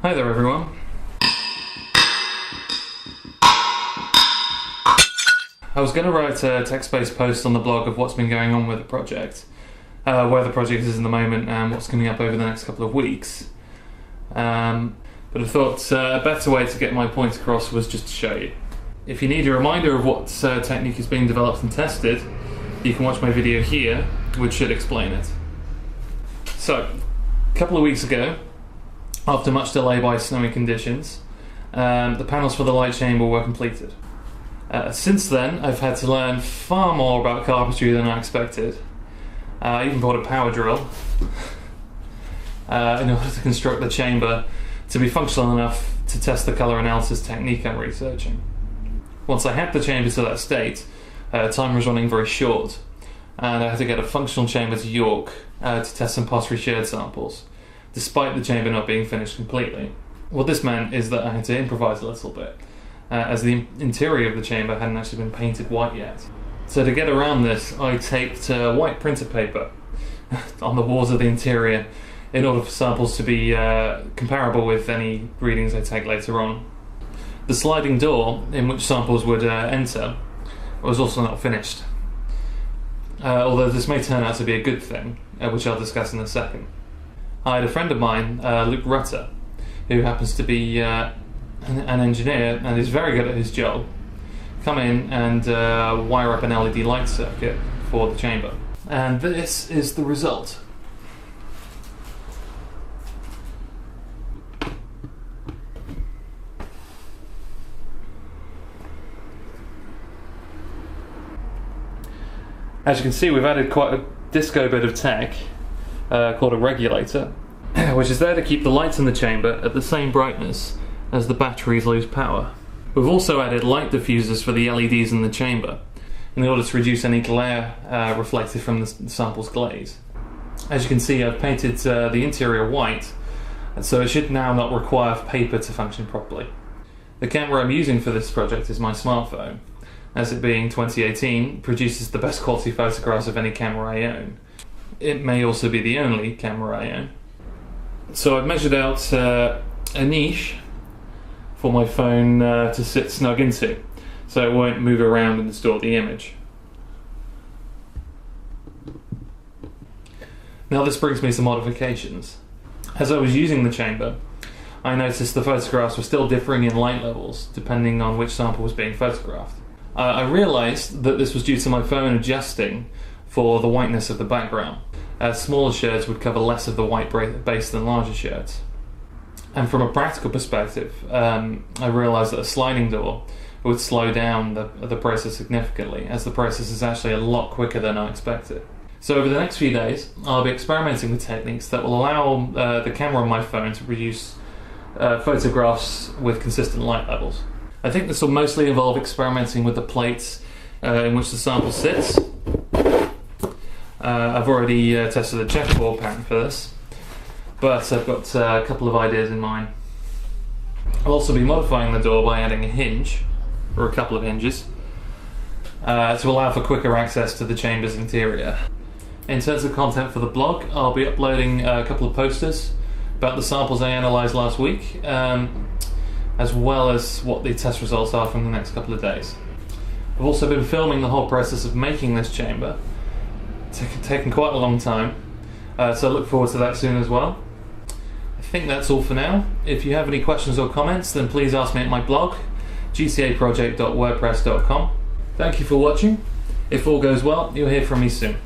Hi there everyone. I was going to write a text-based post on the blog of what's been going on with the project, where the project is in the moment and what's coming up over the next couple of weeks. But I thought a better way to get my point across was just to show you. If you need a reminder of what technique is being developed and tested, you can watch my video here, which should explain it. So, a couple of weeks ago, after much delay by snowy conditions, the panels for the light chamber were completed. Since then, I've had to learn far more about carpentry than I expected. I even bought a power drill in order to construct the chamber to be functional enough to test the colour analysis technique I'm researching. Once I had the chamber to that state, time was running very short, and I had to get a functional chamber to York to test some pottery sherd samples, despite the chamber not being finished completely. What this meant is that I had to improvise a little bit, as the interior of the chamber hadn't actually been painted white yet. So to get around this, I taped white printer paper on the walls of the interior in order for samples to be comparable with any readings I take later on. The sliding door in which samples would enter was also not finished, although this may turn out to be a good thing, which I'll discuss in a second. I had a friend of mine, Luke Rutter, who happens to be an engineer and is very good at his job, come in and wire up an LED light circuit for the chamber. And this is the result. As you can see, we've added quite a disco bit of tech called a regulator, which is there to keep the lights in the chamber at the same brightness as the batteries lose power. We've also added light diffusers for the LEDs in the chamber in order to reduce any glare reflected from the sample's glaze. As you can see, I've painted the interior white, so it should now not require paper to function properly. The camera I'm using for this project is my smartphone, as it being 2018 produces the best quality photographs of any camera I own. It may also be the only camera I own. So I've measured out a niche for my phone to sit snug into, so it won't move around and distort the image. Now this brings me some modifications. As I was using the chamber, I noticed the photographs were still differing in light levels depending on which sample was being photographed. I realised that this was due to my phone adjusting for the whiteness of the background, as smaller sherds would cover less of the white base than larger sherds. And from a practical perspective, I realised that a sliding door would slow down the process significantly, as the process is actually a lot quicker than I expected. So over the next few days, I'll be experimenting with techniques that will allow the camera on my phone to produce photographs with consistent light levels. I think this will mostly involve experimenting with the plates in which the sample sits. I've already tested a checkerboard pattern for this, but I've got a couple of ideas in mind. I'll also be modifying the door by adding a hinge, or a couple of hinges, to allow for quicker access to the chamber's interior. In terms of content for the blog, I'll be uploading a couple of posters about the samples I analysed last week, as well as what the test results are from the next couple of days. I've also been filming the whole process of making this chamber. It's taken quite a long time, so I look forward to that soon as well. I think that's all for now. If you have any questions or comments, then please ask me at my blog, gcaproject.wordpress.com. Thank you for watching. If all goes well, you'll hear from me soon.